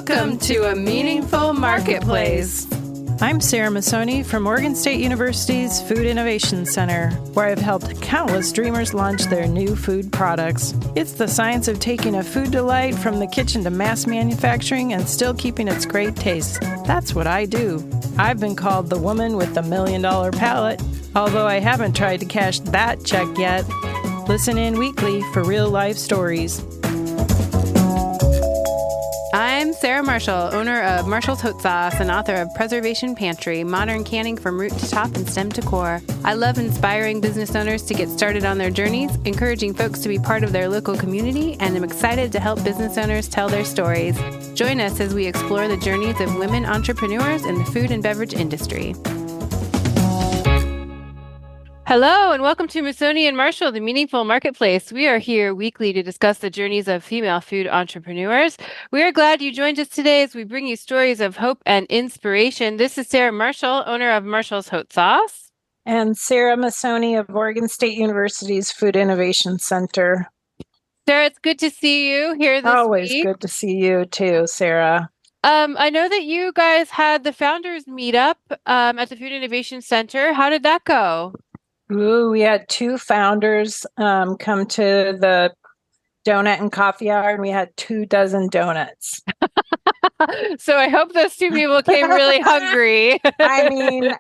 Welcome to A Meaningful Marketplace. I'm Sarah Masoni from Oregon State University's Food Innovation Center, where I've helped countless dreamers launch their new food products. It's the science of taking a food delight from the kitchen to mass manufacturing and still keeping its great taste. That's what I do. I've been called the woman with the $1 million palate, although I haven't tried to cash that check yet. Listen in weekly for real-life stories. I'm Sarah Marshall, owner of Marshall's Hot Sauce and author of Preservation Pantry, modern canning from root to top and stem to core. I love inspiring business owners to get started on their journeys, encouraging folks to be part of their local community, and I'm excited to help business owners tell their stories. Join us as we explore the journeys of women entrepreneurs in the food and beverage industry. Hello, and welcome to Masoni and Marshall, the Meaningful Marketplace. We are here weekly to discuss the journeys of female food entrepreneurs. We are glad you joined us today as we bring you stories of hope and inspiration. This is Sarah Marshall, owner of Marshall's Hot Sauce. And Sarah Masoni of Oregon State University's Food Innovation Center. Sarah, it's good to see you here this Always week. good to see you too, Sarah. I know that you guys had the founders meetup at the Food Innovation Center. How did that go? Ooh, we had two founders come to the donut and coffee hour, and we had 24 donuts. So I hope those two people came really hungry. I mean,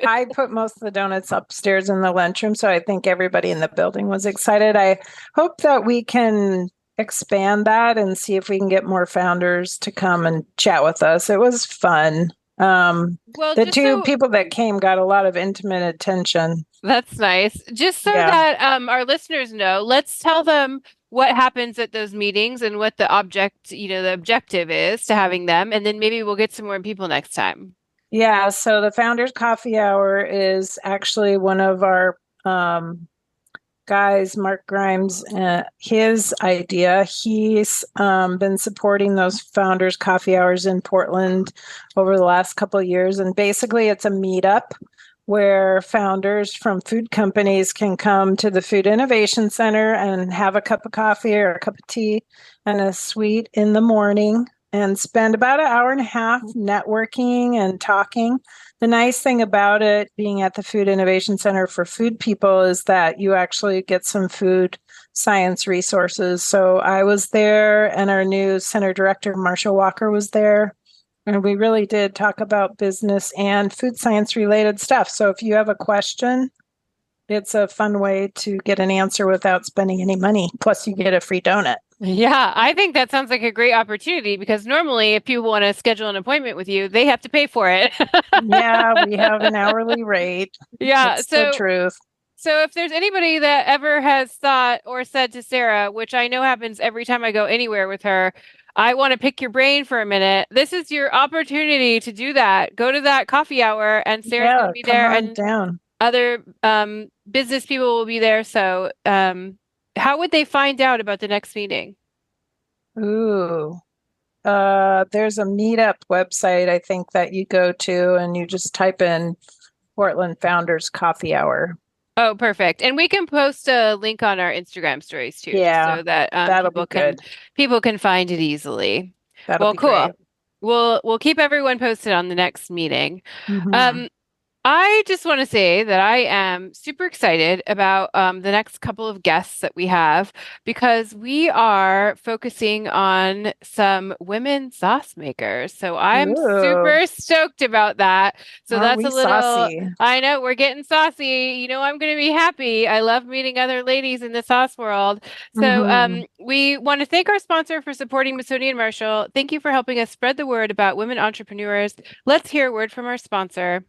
I put most of the donuts upstairs in the lunchroom, so I think everybody in the building was excited. I hope that we can expand that and see if we can get more founders to come and chat with us. It was fun. The two people that came got a lot of intimate attention. That's nice. Just so that our listeners know, let's tell them what happens at those meetings and what the objective is to having them, and then maybe we'll get some more people next time. Yeah, so the Founders Coffee Hour is actually one of our guys, Mark Grimes, his idea. He's been supporting those Founders Coffee Hours in Portland over the last couple of years, and basically it's a meetup where founders from food companies can come to the Food Innovation Center and have a cup of coffee or a cup of tea and a sweet in the morning and spend about an hour and a half networking and talking. The nice thing about it being at the Food Innovation Center for food people is that you actually get some food science resources. So I was there, and our new center director, Marsha Walker, was there. And we really did talk about business and food science related stuff. So if you have a question, it's a fun way to get an answer without spending any money. Plus, you get a free donut. Yeah, I think that sounds like a great opportunity because normally if people want to schedule an appointment with you, they have to pay for it. Yeah, we have an hourly rate. Yeah, it's the truth. So if there's anybody that ever has thought or said to Sarah, which I know happens every time I go anywhere with her, I want to pick your brain for a minute. This is your opportunity to do that. Go to that coffee hour and Sarah's going to be there and other business people will be there. So how would they find out about the next meeting? Ooh, there's a meetup website, I think, that you go to and you just type in Portland Founders Coffee Hour. Oh, perfect. And we can post a link on our Instagram stories too, so that people can find it easily. That'll be cool. Great. We'll keep everyone posted on the next meeting. Mm-hmm. I just want to say that I am super excited about the next couple of guests that we have because we are focusing on some women sauce makers. So I'm super stoked about that. So that's a little saucy. I know we're getting saucy. You know, I'm going to be happy. I love meeting other ladies in the sauce world. So we want to thank our sponsor for supporting Masoni and Marshall. Thank you for helping us spread the word about women entrepreneurs. Let's hear a word from our sponsor.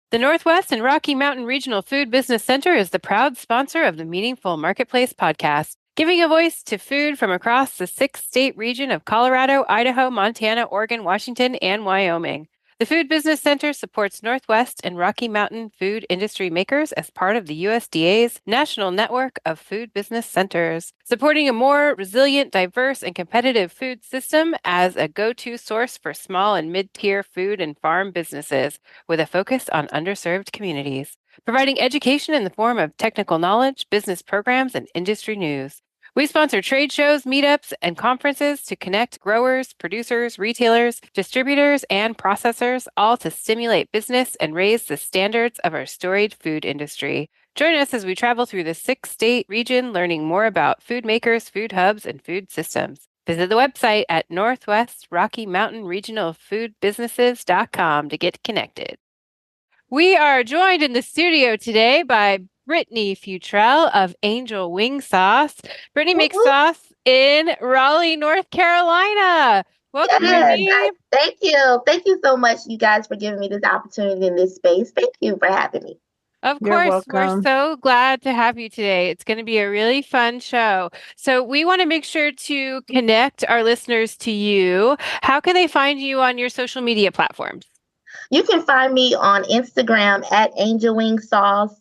The Northwest and Rocky Mountain Regional Food Business Center is the proud sponsor of the Meaningful Marketplace podcast, giving a voice to food from across the 6-state region of Colorado, Idaho, Montana, Oregon, Washington, and Wyoming. The Food Business Center supports Northwest and Rocky Mountain food industry makers as part of the USDA's National Network of Food Business Centers, supporting a more resilient, diverse, and competitive food system as a go-to source for small and mid-tier food and farm businesses with a focus on underserved communities, providing education in the form of technical knowledge, business programs, and industry news. We sponsor trade shows, meetups, and conferences to connect growers, producers, retailers, distributors, and processors, all to stimulate business and raise the standards of our storied food industry. Join us as we travel through the 6-state region, learning more about food makers, food hubs, and food systems. Visit the website at Northwest Rocky Mountain Regional Food Businesses.com to get connected. We are joined in the studio today by Brittany Futrell of Angel Wing Sauce. Brittany Whoop, makes whoop. sauce in Raleigh, North Carolina. Welcome, Yes, Brittany. thank you. Thank you so much, you guys, for giving me this opportunity in this space. Thank you for having me. Of You're course, we're welcome. so glad to have you today. It's going to be a really fun show. So, we want to make sure to connect our listeners to you. How can they find you on your social media platforms? You can find me on Instagram at Angel Wing Sauce.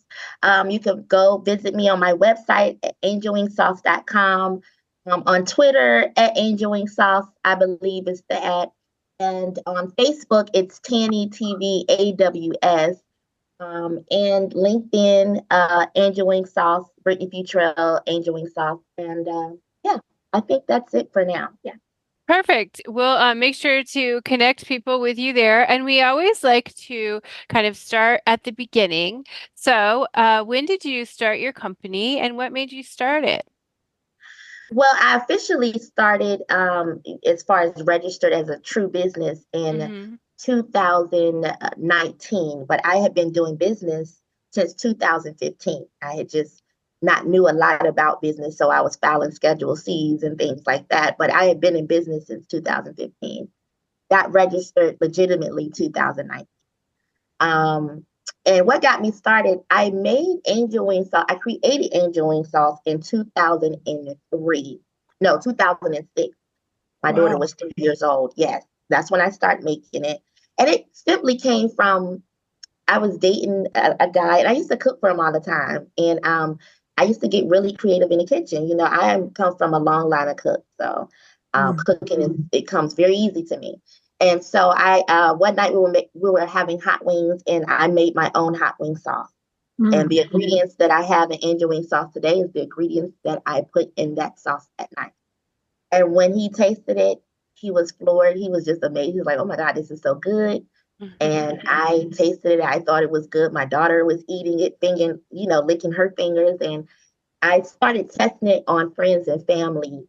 You can go visit me on my website at angelwingsauce.com. On Twitter at Angel Wing Sauce, I believe is the at. And on Facebook, it's Tanny TV AWS. And LinkedIn, Angel Wing Sauce, Brittany Futrell, Angel Wing Sauce. And yeah, I think that's it for now. Yeah. Perfect. We'll make sure to connect people with you there. And we always like to kind of start at the beginning. So, when did you start your company and what made you start it? Well, I officially started as far as registered as a true business in Mm-hmm. 2019, but I had been doing business since 2015. I had just not knew a lot about business, so I was filing Schedule Cs and things like that. But I had been in business since 2015. Got registered legitimately 2019. Um, and what got me started, I made angel wing sauce. I created angel wing sauce in 2003. No, 2006. My daughter Wow. was 3 years old. Yes, that's when I started making it. And it simply came from I was dating a guy, and I used to cook for him all the time. And I used to get really creative in the kitchen. Come from a long line of cooks, so Mm. cooking it comes very easy to me. And so I one night we were having hot wings, and I made my own hot wing sauce. And Mm. the ingredients that I have in angel wing sauce today is the ingredients that I put in that sauce at night. And when he tasted it, he was floored. He was just amazed. He was like, "Oh my God, this is so good." And I tasted it. I thought it was good. My daughter was eating it, licking her fingers. And I started testing it on friends and family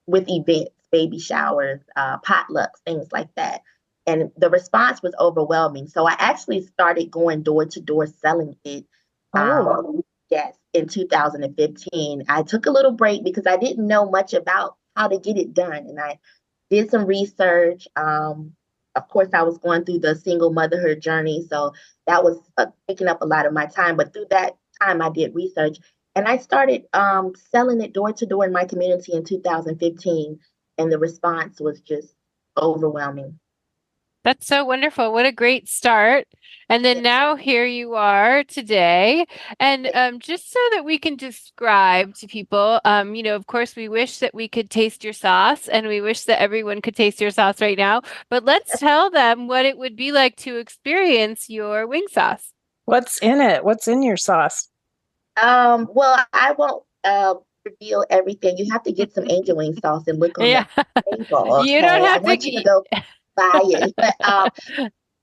with events, baby showers, potlucks, things like that. And the response was overwhelming. So I actually started going door to door selling it. Oh. Yes, in 2015. I took a little break because I didn't know much about how to get it done. And I did some research. Of course, I was going through the single motherhood journey. So that was taking up a lot of my time. But through that time, I did research. And I started selling it door to door in my community in 2015. And the response was just overwhelming. That's so wonderful. What a great start. And then Yeah. now here you are today. And just so that we can describe to people, of course, we wish that we could taste your sauce and we wish that everyone could taste your sauce right now. But let's tell them what it would be like to experience your wing sauce. What's in it? What's in your sauce? Well, I won't reveal everything. You have to get some angel wing sauce and look on Yeah. the label. You don't Okay, I have to. want you to go buy it. But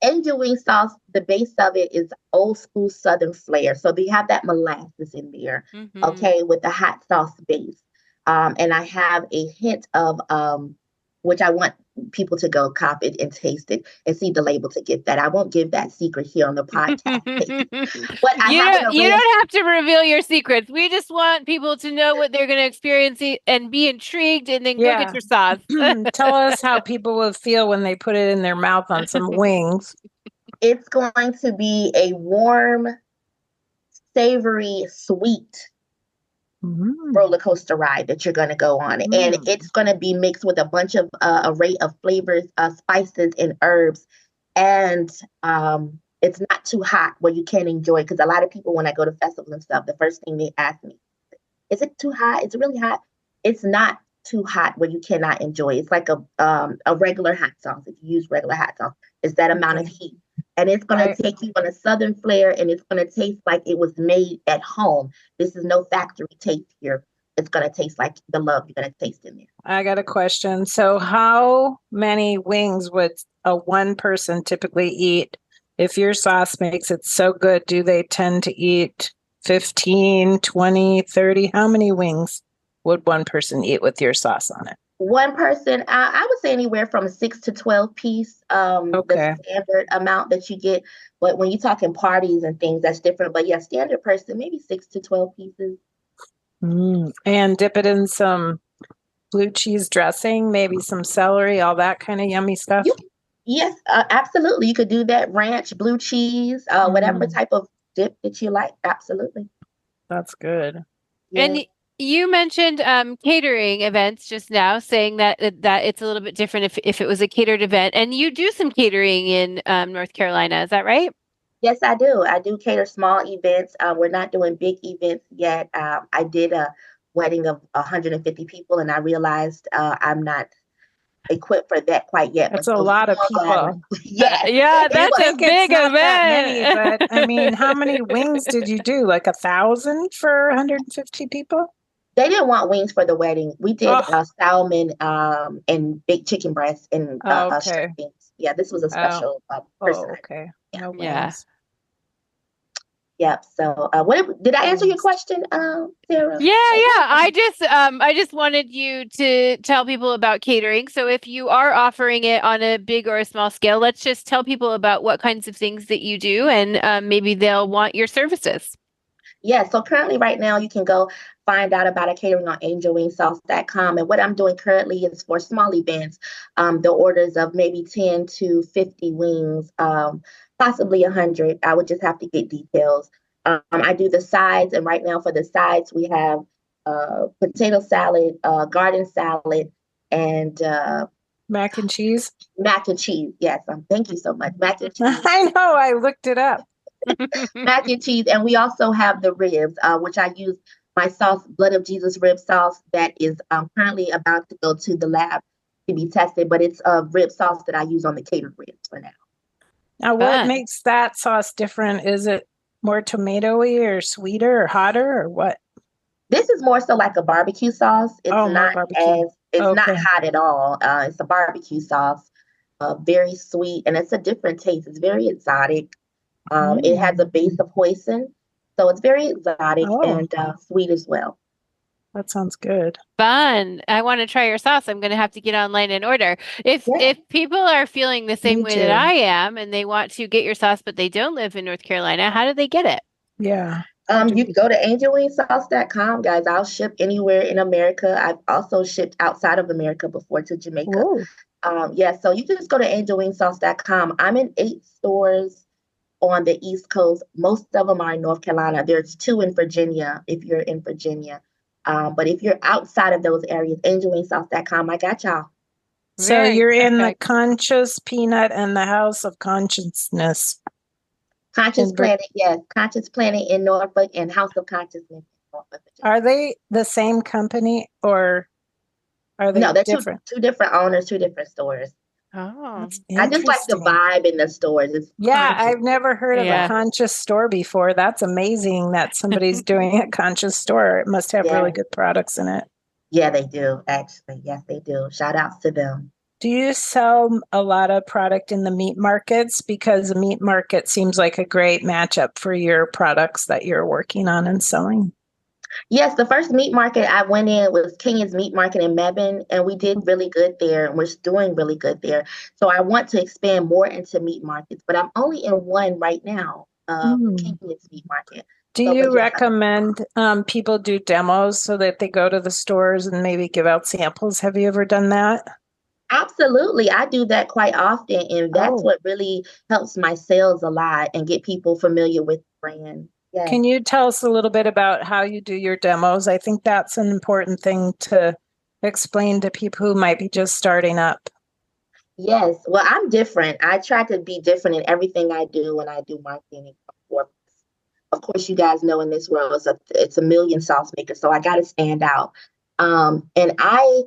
angel wing sauce, the base of it is old school Southern flair. So they have that molasses in there, Mhm. okay, with the hot sauce base. And I have a hint of which I want people to go cop it and taste it and see the label to get that. I won't give that secret here on the podcast. But I You have an don't you array. don't have to reveal your secrets. We just want people to know what they're going to experience and be intrigued and then go get Yeah. your sauce. Tell us how people will feel when they put it in their mouth on some wings. It's going to be a warm, savory, sweet Mm. roller coaster ride that you're going to go on. And Mm. it's going to be mixed with a bunch of array of flavors, spices, and herbs. And it's not too hot where you can't enjoy it. Because a lot of people, when I go to festivals and stuff, the first thing they ask me, is it too hot? Is it really hot? It's not too hot where you cannot enjoy it. It's like a regular hot sauce. If you use regular hot sauce, it's that amount of Okay. heat. And it's going I, to take you on a southern flair, and it's going to taste like it was made at home. This is no factory taste here. it's going to taste like the love you're going to taste in there. I got a question. So how many wings would a one person typically eat? If your sauce makes it so good, do they tend to eat 15, 20, 30? How many wings would one person eat with your sauce on it? One person, I would say anywhere from 6 to 12 piece, Okay. the standard amount that you get. But when you're talking parties and things, that's different. But yeah, standard person, maybe 6 to 12 pieces. And dip it in some blue cheese dressing, maybe some celery, all that kind of yummy stuff. Yes, absolutely. You could do that. Ranch, blue cheese, whatever type of dip that you like. Absolutely. That's good. Yeah. And you mentioned catering events just now, saying that it's a little bit different if it was a catered event. And you do some catering in North Carolina, is that right? Yes, I do. I do cater small events. We're not doing big events yet. I did a wedding of 150 people, and I realized I'm not equipped for that quite yet. That's but a lot of people. Yeah. Yeah, that's a big not event. That many, but I mean, how many wings did you do? Like 1,000 for 150 people? They didn't want wings for the wedding. We did salmon and big chicken breast and okay. wings. Yeah, this was a special person. Okay. Yeah. No wings. Yeah. Yep. So, what did I answer your question, Sarah? Yeah. I just wanted you to tell people about catering. So if you are offering it on a big or a small scale, let's just tell people about what kinds of things that you do, and maybe they'll want your services. Yeah. So currently, right now, you can go find out about a catering on angelwingsauce.com. And what I'm doing currently is for small events, the orders of maybe 10 to 50 wings, possibly 100. I would just have to get details. I do the sides, and right now for the sides, we have potato salad, garden salad, and mac and cheese. Mac and cheese. Yes. Thank you so much. Mac and cheese. I know. I looked it up. Mac and cheese. And we also have the ribs, which I use my sauce, Blood of Jesus rib sauce, that is currently about to go to the lab to be tested. But it's a rib sauce that I use on the catered ribs for now. Now, what makes that sauce different? Is it more tomatoey or sweeter or hotter or what? This is more so like a barbecue sauce. It's not not hot at all. It's a barbecue sauce, very sweet, and it's a different taste. It's very exotic. It has a base of hoisin, so it's very exotic and sweet as well. That sounds good. Fun. I want to try your sauce. I'm going to have to get online and order. If people are feeling the same way that I am and they want to get your sauce, but they don't live in North Carolina, how do they get it? Yeah. You can go to angelwingsauce.com, guys. I'll ship anywhere in America. I've also shipped outside of America before to Jamaica. So you can just go to angelwingsauce.com. I'm in 8 stores on the East Coast. Most of them are in North Carolina. There's 2 in Virginia, if you're in Virginia. But if you're outside of those areas, angelwingsauce.com, I got y'all. So you're in the Conscious Peanut and the House of Consciousness. Conscious Planet, yes. Conscious Planet in Norfolk and House of Consciousness in Norfolk. Are they the same company or are they different? Two different owners, 2 different stores. Oh, I just like the vibe in the stores. I've never heard of a conscious store before. That's amazing that somebody's doing a conscious store. It must have really good products in it. Yeah, they do, actually. Yes, they do. Shout outs to them. Do you sell a lot of product in the meat markets? Because the meat market seems like a great matchup for your products that you're working on and selling. Yes, the first meat market I went in was Kenya's Meat Market in Mebane, and we did really good there, and we're doing really good there. So I want to expand more into meat markets, but I'm only in one right now, Kenya's Meat Market. Do you recommend people do demos so that they go to the stores and maybe give out samples? Have you ever done that? Absolutely. I do that quite often, and that's what really helps my sales a lot and get people familiar with the brand. Yes. Can you tell us a little bit about how you do your demos? I think that's an important thing to explain to people who might be just starting up. Yes. Well, I'm different. I try to be different in everything I do when I do marketing. Of course, you guys know in this world, it's a million sauce makers, so I got to stand out. And I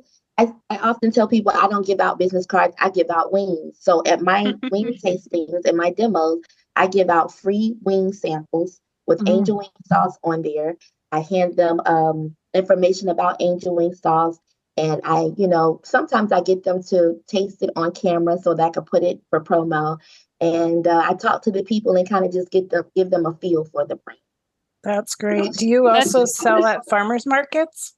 often tell people I don't give out business cards. I give out wings. So at my wing tastings and my demos, I give out free wing samples with angel wing sauce on there. I hand them information about angel wing sauce. And sometimes I get them to taste it on camera so that I can put it for promo. And I talk to the people and kind of just give them a feel for the brand. That's great. Do you also sell at farmers markets?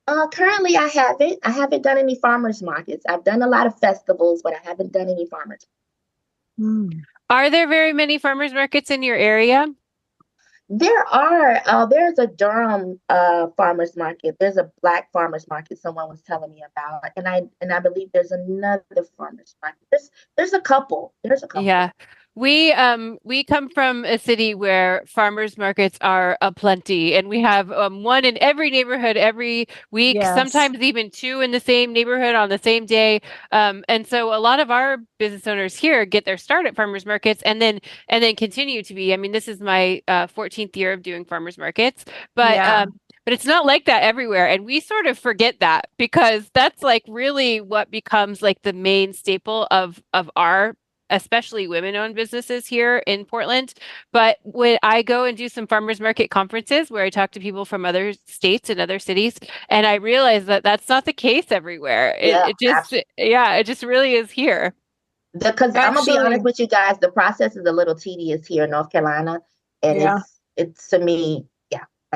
Currently, I haven't. I haven't done any farmers markets. I've done a lot of festivals, but I haven't done any farmers. Are there very many farmers markets in your area? There are. There's a Durham farmers market. There's a Black farmers market. Someone was telling me about, and I believe there's another farmers market. There's a couple. There's a couple. Yeah. We come from a city where farmers markets are aplenty, and we have one in every neighborhood every week, Yes. sometimes even two in the same neighborhood on the same day. And so a lot of our business owners here get their start at farmers markets and then continue to be. I mean, this is my 14th year of doing farmers markets, but it's not like that everywhere. And we sort of forget that because that's like really what becomes like the main staple of our especially women-owned businesses here in Portland. But when I go and do some farmers market conferences where I talk to people from other states and other cities, and I realize that that's not the case everywhere. It just really is here. Because I'm gonna be honest with you guys, the process is a little tedious here in North Carolina, and it's to me,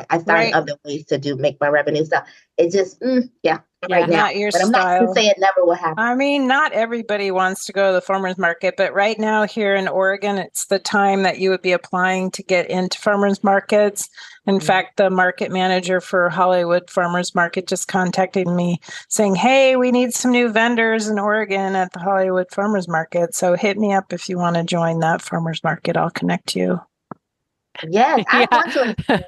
I find other ways to make my revenue. So it just, right now. Not your but I'm style. not to say it never will happen. I mean, not everybody wants to go to the farmers market, but right now here in Oregon, it's the time that you would be applying to get into farmers markets. In fact, the market manager for Hollywood Farmers Market just contacted me saying, hey, we need some new vendors in Oregon at the Hollywood Farmers Market. So hit me up if you want to join that farmers market. I'll connect you. Yes, I want to.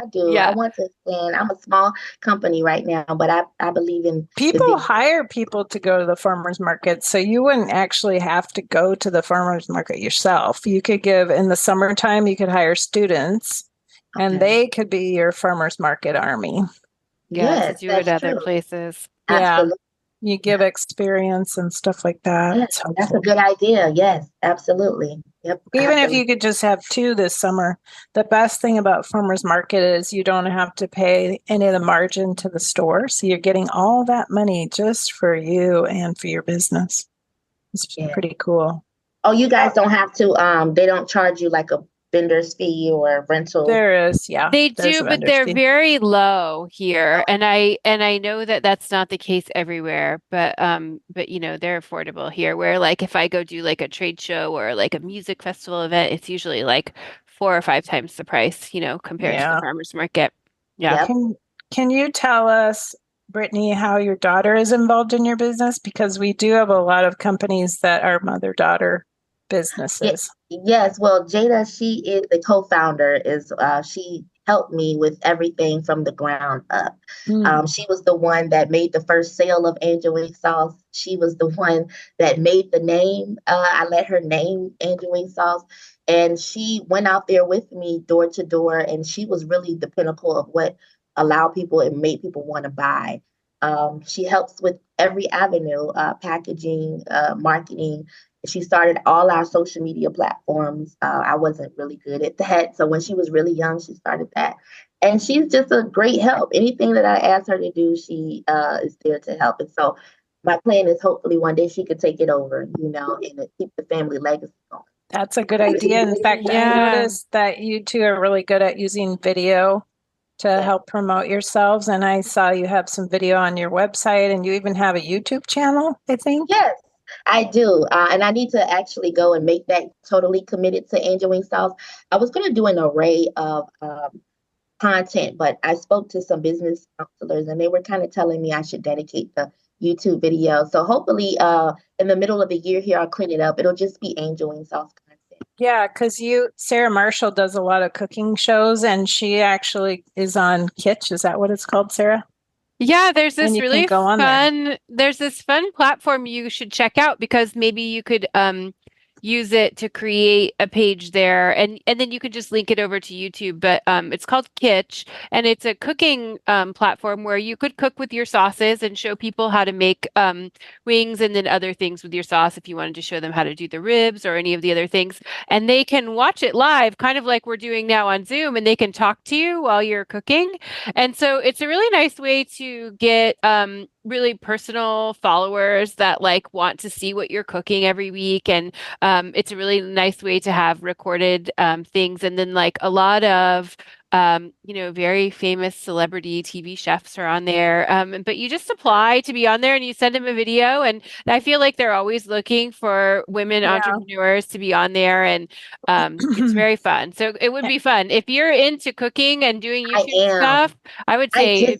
I do. Yeah. I want to expand. I'm a small company right now, but I believe in people hire people to go to the farmers market. So you wouldn't actually have to go to the farmers market yourself. You could in the summertime, you could hire students and they could be your farmers market army. Yes, to do it other places. Absolutely. You give experience and stuff like that. Yes, that's a good idea. Yes, absolutely. Yep. Even if you could just have two this summer, the best thing about farmers market is you don't have to pay any of the margin to the store. So you're getting all that money just for you and for your business. It's pretty cool. Oh, you guys don't have to, they don't charge you like a vendor's fee or rental. There is, they do, but they're very low here, and I know that that's not the case everywhere, but they're affordable here. Where like if I go do like a trade show or like a music festival event, it's usually like 4 or 5 times the price, compared to the farmers market. Yeah. Can you tell us, Brittany, how your daughter is involved in your business? Because we do have a lot of companies that are mother-daughter businesses. Yes. Well, Jada, she is the co-founder. She helped me with everything from the ground up. She was the one that made the first sale of angel wing sauce. She was the one that made the name. I let her name angel wing sauce. And she went out there with me door to door. And she was really the pinnacle of what allowed people and made people want to buy. She helps with every avenue, packaging, marketing. She started all our social media platforms. I wasn't really good at that. So when she was really young, she started that. And she's just a great help. Anything that I ask her to do, she is there to help. And so my plan is hopefully one day she could take it over, and keep the family legacy going. That's a good idea. In fact, I noticed that you two are really good at using video to help promote yourselves. And I saw you have some video on your website, and you even have a YouTube channel, I think. Yes. I do. And I need to actually go and make that totally committed to angel wing sauce. I was going to do an array of content, but I spoke to some business counselors and they were kind of telling me I should dedicate the YouTube video. So hopefully in the middle of the year here, I'll clean it up. It'll just be angel wing sauce content. Yeah, because Sarah Marshall does a lot of cooking shows and she actually is on Kitsch. Is that what it's called, Sarah? Yeah, there's this really fun, there's this fun platform you should check out because maybe you could use it to create a page there, and then you can just link it over to YouTube. But it's called Kitsch, and it's a cooking platform where you could cook with your sauces and show people how to make wings and then other things with your sauce if you wanted to show them how to do the ribs or any of the other things. And they can watch it live, kind of like we're doing now on Zoom, and they can talk to you while you're cooking. And so it's a really nice way to get really personal followers that like want to see what you're cooking every week. And it's a really nice way to have recorded things. And then like a lot of very famous celebrity TV chefs are on there. But you just apply to be on there and you send them a video. And I feel like they're always looking for women Yeah. entrepreneurs to be on there. And it's very fun. So it would be fun. If you're into cooking and doing I YouTube am. stuff, I would say,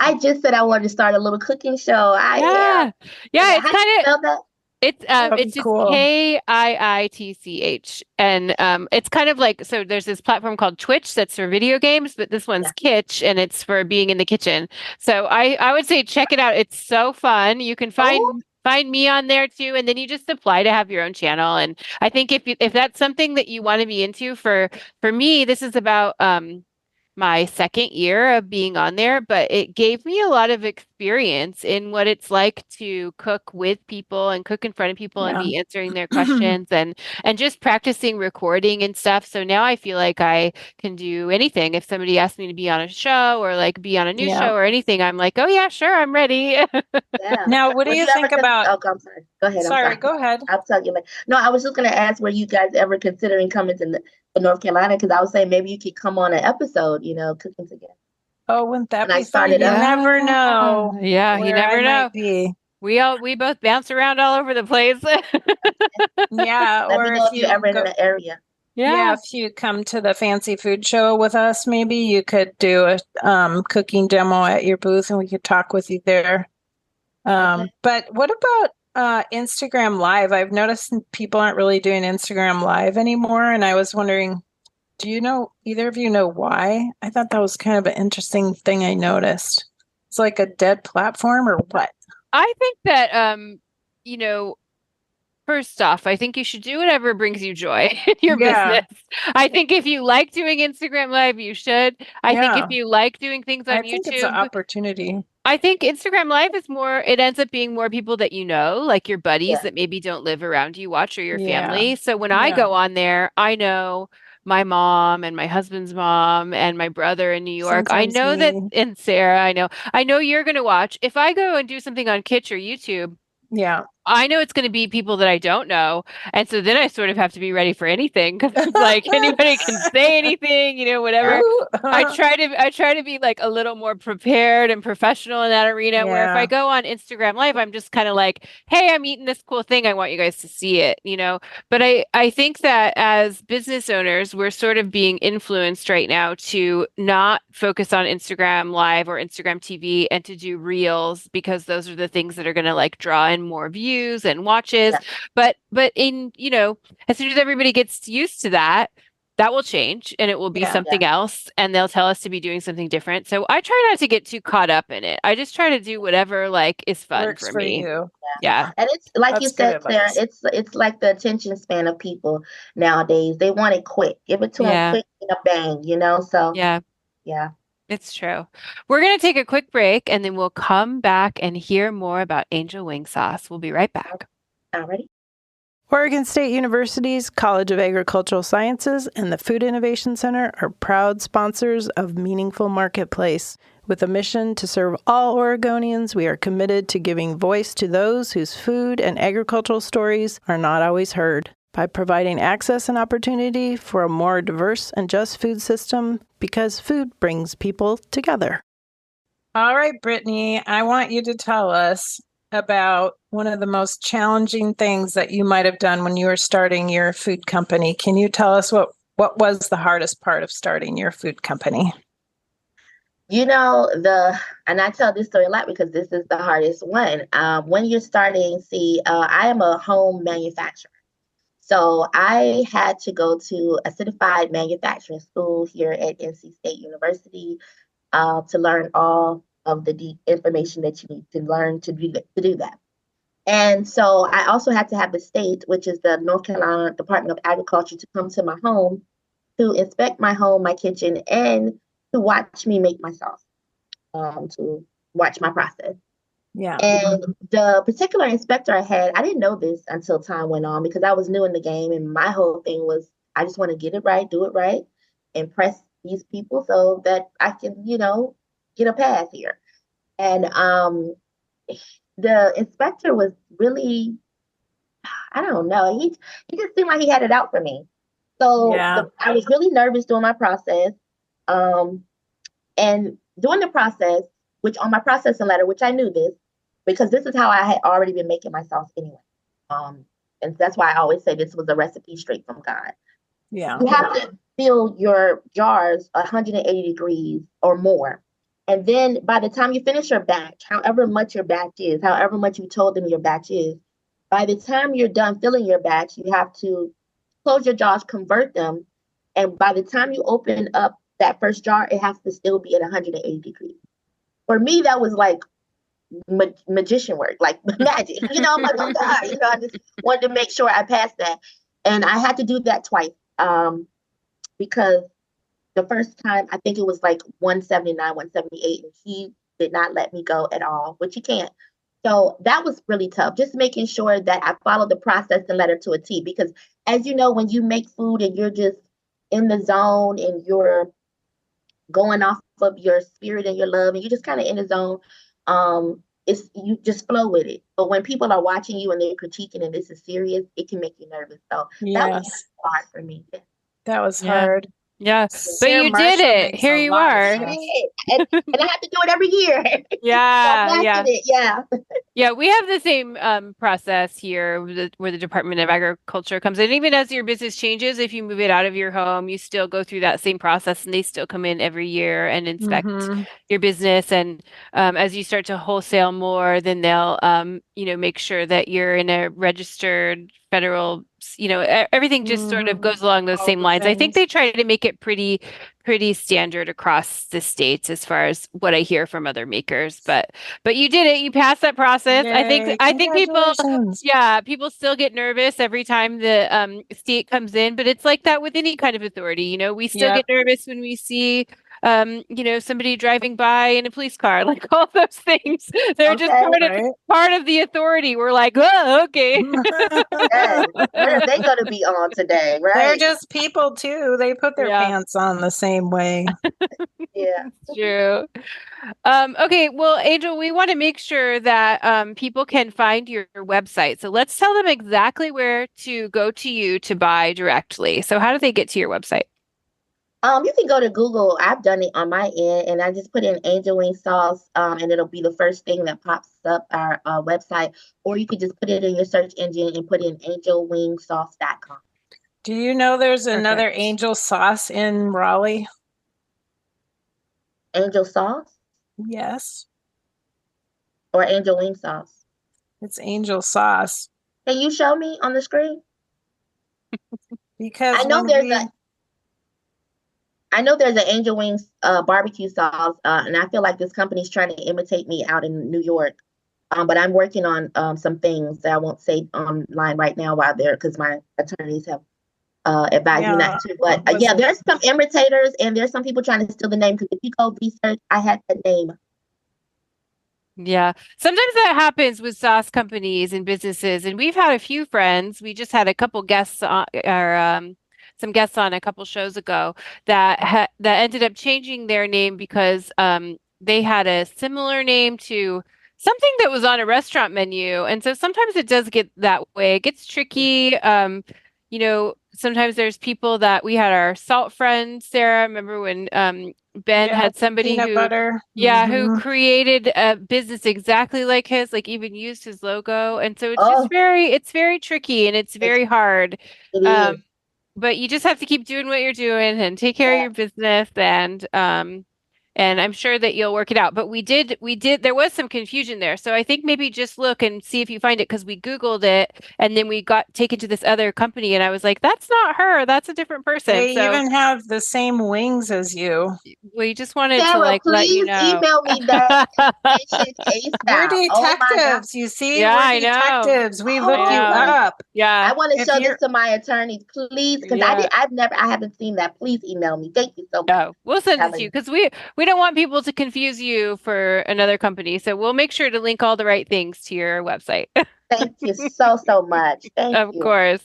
I just said I wanted to start a little cooking show. I am. yeah. How It's do you kind of, spell that? it's just Cool. KIITCH. And it's kind of like, so there's this platform called Twitch that's for video games, but this one's Kitsch and it's for being in the kitchen. So I would say check it out. It's so fun. You can Oh, find me on there too, and then you just apply to have your own channel. And I think if that's something that you want to be into, for me, this is about my second year of being on there, but it gave me a lot of experience in what it's like to cook with people and cook in front of people and Yeah. be answering their questions and just practicing recording and stuff. So now I feel like I can do anything. If somebody asks me to be on a show or like be on a news Yeah. show or anything, I'm like, oh yeah, sure, I'm ready. yeah. Now, what do Were you you ever think about? Oh, I'm sorry. Go ahead. I'm Sorry, sorry. go ahead. I'll tell you later. No, I was just going to ask, were you guys ever considering coming to North Carolina? Because I was saying maybe you could come on an episode, cooking together. Oh, wouldn't that When I be fun? started You up. never know Yeah, you where never I know. might be. We both bounce around all over the place. Yeah, Let or me know if if you're you ever in go, the area. yeah, if you come to the fancy food show with us, maybe you could do a cooking demo at your booth and we could talk with you there. Okay. But what about Instagram Live? I've noticed people aren't really doing Instagram Live anymore, and I was wondering, do you know, either of you know why? I thought that was kind of an interesting thing I noticed. It's like a dead platform or what? I think that you know, first off, I think you should do whatever brings you joy in your Yeah. business. I think if you like doing Instagram Live, you should. I think if Yeah. you like doing things on I think it's an YouTube, opportunity. I think Instagram Live is more, it ends up being more people that you know, like your buddies Yeah. that maybe don't live around you, watch, or your Yeah. family. So when I Yeah. go on there, I know my mom and my husband's mom and my brother in New York. I Sometimes know that, me. and Sarah, I know you're going to watch. If I go and do something on Kitsch or YouTube, Yeah. I know it's going to be people that I don't know. And so then I sort of have to be ready for anything because it's like anybody can say anything, whatever. I try to be like a little more prepared and professional in that arena where if I Yeah. go on Instagram Live, I'm just kind of like, hey, I'm eating this cool thing. I want you guys to see it. But I think that as business owners, we're sort of being influenced right now to not focus on Instagram Live or Instagram TV and to do reels because those are the things that are going to like draw in more views and watches. Yeah. But in, as soon as everybody gets used to that, that will change and it will be Yeah. something else and they'll tell us to be doing something different. So I try not to get too caught up in it. I just try to do whatever like is fun Works for for me. you. Yeah. And it's like you That's good said, Sarah, advice. it's like the attention span of people nowadays. They want it quick. Give it to them Yeah. quick and a bang, So Yeah. yeah. It's true. We're going to take a quick break and then we'll come back and hear more about angel wing sauce. We'll be right back. Alrighty. Oregon State University's College of Agricultural Sciences and the Food Innovation Center are proud sponsors of Meaningful Marketplace. With a mission to serve all Oregonians, we are committed to giving voice to those whose food and agricultural stories are not always heard. By providing access and opportunity for a more diverse and just food system, because food brings people together. All right, Brittany, I want you to tell us about one of the most challenging things that you might have done when you were starting your food company. Can you tell us what was the hardest part of starting your food company? And I tell this story a lot because this is the hardest one. When you're starting, I am a home manufacturer. So I had to go to a certified manufacturing school here at NC State University to learn all of the deep information that you need to learn to do that. And so I also had to have the state, which is the North Carolina Department of Agriculture, to come to my home to inspect my home, my kitchen, and to watch me make my sauce, to watch my process. Yeah. And the particular inspector I had, I didn't know this until time went on because I was new in the game. And my whole thing was, I just want to get it right, do it right, impress these people so that I can, get a pass here. And the inspector was really, I don't know, he just seemed like he had it out for me. So Yeah. I was really nervous doing my process. And during the process, which on my processing letter, which I knew this, because this is how I had already been making my sauce anyway. And that's why I always say this was a recipe straight from God. Yeah. You have to fill your jars 180 degrees or more. And then by the time you finish your batch, however much your batch is, however much you told them your batch is, by the time you're done filling your batch, you have to close your jars, convert them. And by the time you open up that first jar, it has to still be at 180 degrees. For me, that was like magician work, like magic. I'm like, oh God, I just wanted to make sure I passed that. And I had to do that twice because the first time, I think it was like 179, 178, and he did not let me go at all, which he can't. So that was really tough, just making sure that I followed the process and letter to a T. Because as you know, when you make food and you're just in the zone and you're going off of your spirit and your love and you're just kind of in the zone, you just flow with it. But when people are watching you and they're critiquing and this is serious, it can make you nervous. So that was hard for me. That was hard. Yeah, but Sarah you did Marshall it. makes Here a you lot of are. stuff. and I have to do it every year. So Yeah, I'm yeah. it. Yeah. Yeah, we have the same process here where the Department of Agriculture comes in. Even as your business changes, if you move it out of your home, you still go through that same process and they still come in every year and inspect your business. And as you start to wholesale more, then they'll make sure that you're in a registered federal, everything just sort of goes along those All same the lines. I think things. they try to make it pretty standard across the states as far as what I hear from other makers. But you did it. You passed that process. Yay, I think congratulations. people still get nervous every time the state comes in, but it's like that with any kind of authority. We still Yep. get nervous when we see somebody driving by in a police car, like all those things. They're just Okay. Right. part of the authority. We're like, oh, okay. Yes. What are they going to be on today? They're Right. just people too. They put their Yeah. pants on the same way. Yeah. True. Okay, well, Angel, we want to make sure that people can find your website. So let's tell them exactly where to go to you to buy directly. So how do they get to your website? You can go to Google. I've done it on my end, and I just put in angel wing sauce, and it'll be the first thing that pops up our website. Or you could just put it in your search engine and put in angelwingsauce.com. Do you know there's another Perfect. angel sauce in Raleigh? Angel sauce Yes, or angel wing sauce? it's angel sauce Can you show me on the screen? because I know when there's we I know there's an angel wings barbecue sauce, and I feel like this company's trying to imitate me out in New York. But I'm working on some things that I won't say online right now while they're because my attorneys have advised me not to. But yeah, there's some imitators and there's some people trying to steal the name because if you go research, I had the name. Yeah. Sometimes that happens with sauce companies and businesses. And we've had a few friends. We just had a couple guests on or some guests on a couple shows ago that ended up changing their name because they had a similar name to something that was on a restaurant menu. And so sometimes it does get that way. It gets tricky. Sometimes there's people that we had our salt friend, Sarah. Remember when Ben had somebody peanut who butter. who created a business exactly like his, like even used his logo. And so it's just Oh, it's very tricky and it's very hard. it Um, is. but you just have to keep doing what you're doing and take care of Yeah. your business and And I'm sure that you'll work it out. But there was some confusion there. So I think maybe just look and see if you find it because we Googled it and then we got taken to this other company and I was like, that's not her. That's a different person. They So even have the same wings as you. we just wanted to Sarah, like let you please know. email me that information We're ASAP. Oh my God. detectives, you see? Yeah, We're I know. detectives. We look I you know. Oh, up. Yeah. I want to If show you're this to my attorneys, please, because Yeah. I haven't seen that. Please email me. Thank you so much, No, we'll send it to you Kelly. because we don't want people to confuse you for another company. So we'll make sure to link all the right things to your website. Thank you so, so much. Thank Of you. course.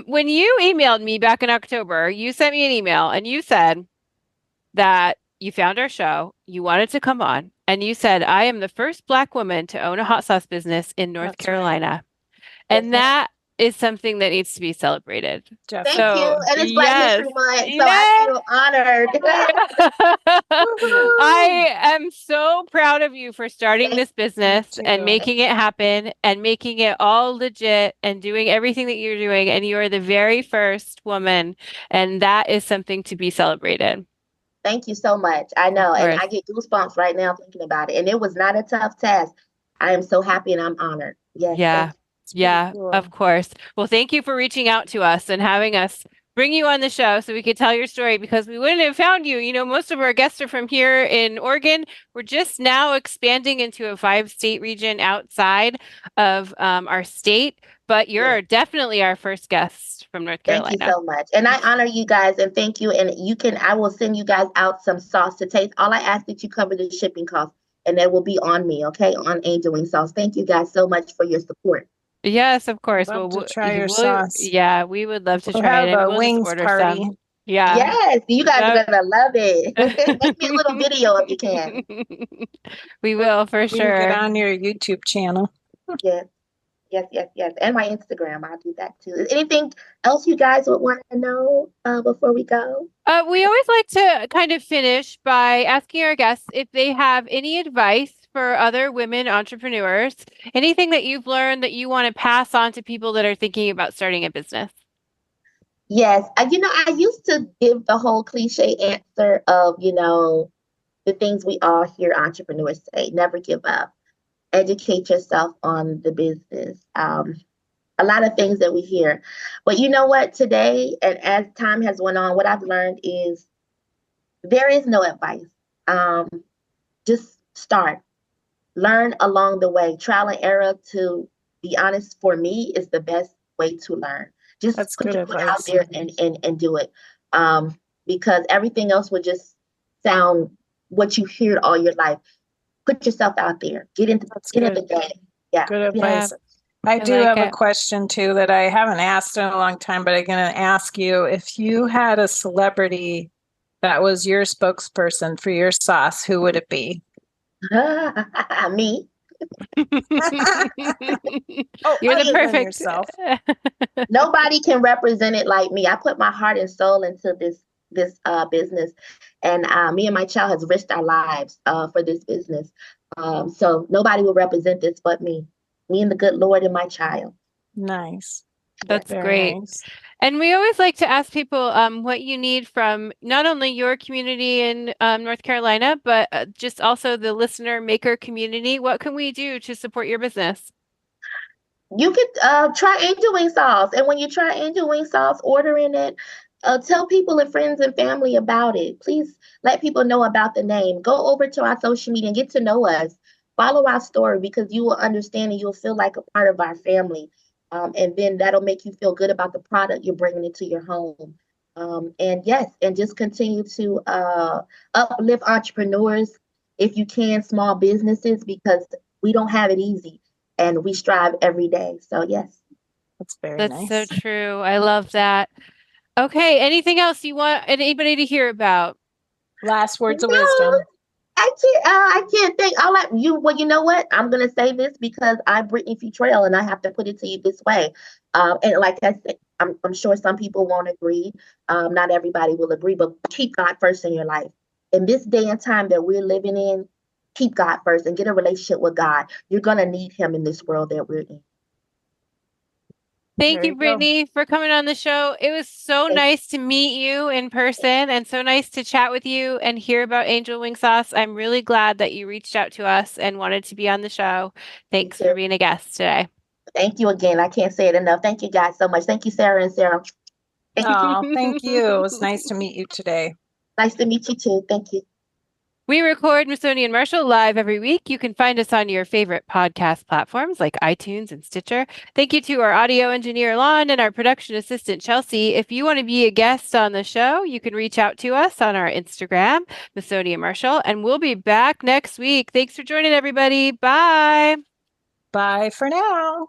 When you emailed me back in October, you sent me an email and you said that you found our show, you wanted to come on, and you said, I am the first Black woman to own a hot sauce business in North That's right, Carolina. Yes, And ma'am. that is something that needs to be celebrated. Thank you. definitely. So, And it's Black yes. History Month, so I Yes. feel honored. I Woohoo! am so proud of you for starting Thank this Me business and too. making it happen and making it all legit and doing everything that you're doing. And you are the very first woman, and that is something to be celebrated. Thank you so much. I Of know, and course. I get goosebumps right now thinking about it. And it was not a tough task. I am so happy and I'm honored. Yes, thank Yeah. you. It's pretty Yeah, of cool. course. Well, thank you for reaching out to us and having us bring you on the show so we could tell your story because we wouldn't have found you. You know, most of our guests are from here in Oregon. We're just now expanding into a 5-state region outside of our state, but Yes. you're definitely our first guest from North Thank you Carolina. so much. And I honor you guys and thank you. And I will send you guys out some sauce to taste. All I ask that you cover the shipping cost and that will be on me, okay? On Angel Wing Sauce. Thank you guys so much for your support. Yes, of course. Love Well, to try your sauce. yeah, we would love to We'll try it have and a we'll just wings order party. some. Yeah. Yes, you guys are Yep. gonna love it. Make me a little video if you can. We will for We can get sure. on your YouTube channel. Yes, yes, yes, yes. And my Instagram, I'll do that too. Is anything else you guys would want to know before we go? We always like to kind of finish by asking our guests if they have any advice for other women entrepreneurs, anything that you've learned that you want to pass on to people that are thinking about starting a business. Yes, I used to give the whole cliche answer of, the things we all hear entrepreneurs say, never give up, educate yourself on the business. A lot of things that we hear. But you know what? Today, and as time has went on, what I've learned is there is no advice. Um, just start, learn along the way. Trial and error, to be honest, for me, is the best way to learn. Just That's put good your foot out advice. there and do it. Because everything else would just sound what you hear all your life. Put yourself out there. That's Get in the good. game. Yeah. Good Yeah, advice. I I do like have a it. question too that I haven't asked in a long time, but I'm going to ask you if you had a celebrity that was your spokesperson for your sauce, who would it be? Me. Oh, You're the other than perfect. yourself. Nobody can represent it like me. I put my heart and soul into this business, and me and my child has risked our lives for this business. So nobody will represent this but me. Me and the good Lord and my child. Nice. Yes. That's Very great. nice. And we always like to ask people what you need from not only your community in North Carolina, but just also the listener maker community. What can we do to support your business? You could try angel wing sauce, and when you try angel wing sauce, ordering it, tell people and friends and family about it. Please let people know about the name. Go over to our social media and get to know us. Follow our story because you will understand and you'll feel like a part of our family. And then that'll make you feel good about the product you're bringing into your home. And yes, and just continue to uplift entrepreneurs if you can, small businesses, because we don't have it easy and we strive every day. So yes. That's very That's so nice. true. I love that. Okay, anything else you want anybody to hear about? Last words of No, wisdom. I can't think. I'll let you. Well, you know what? I'm gonna say this because I'm Brittany Futrell, and I have to put it to you this way. And like I said, I'm sure some people won't agree. Not everybody will agree, but keep God first in your life. In this day and time that we're living in, keep God first and get a relationship with God. You're gonna need Him in this world that we're in. Thank There you, you go. Brittany, for coming on the show. It was so Thank- nice to meet you in person and so nice to chat with you and hear about Angel Wing Sauce. I'm really glad that you reached out to us and wanted to be on the show. Thanks for being a guest today. Thank you again. I can't say it enough. Thank you guys so much. Thank you, Sarah and Sarah. Oh, thank you. It was nice to meet you today. Nice to meet you too. Thank you. We record Missoni and Marshall live every week. You can find us on your favorite podcast platforms like iTunes and Stitcher. Thank you to our audio engineer, Lon, and our production assistant, Chelsea. If you want to be a guest on the show, you can reach out to us on our Instagram, Missoni and Marshall, and we'll be back next week. Thanks for joining, everybody. Bye. Bye for now.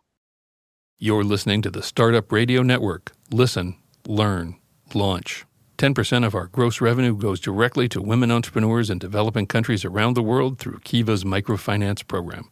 You're listening to the Startup Radio Network. Listen, learn, launch. 10% of our gross revenue goes directly to women entrepreneurs in developing countries around the world through Kiva's microfinance program.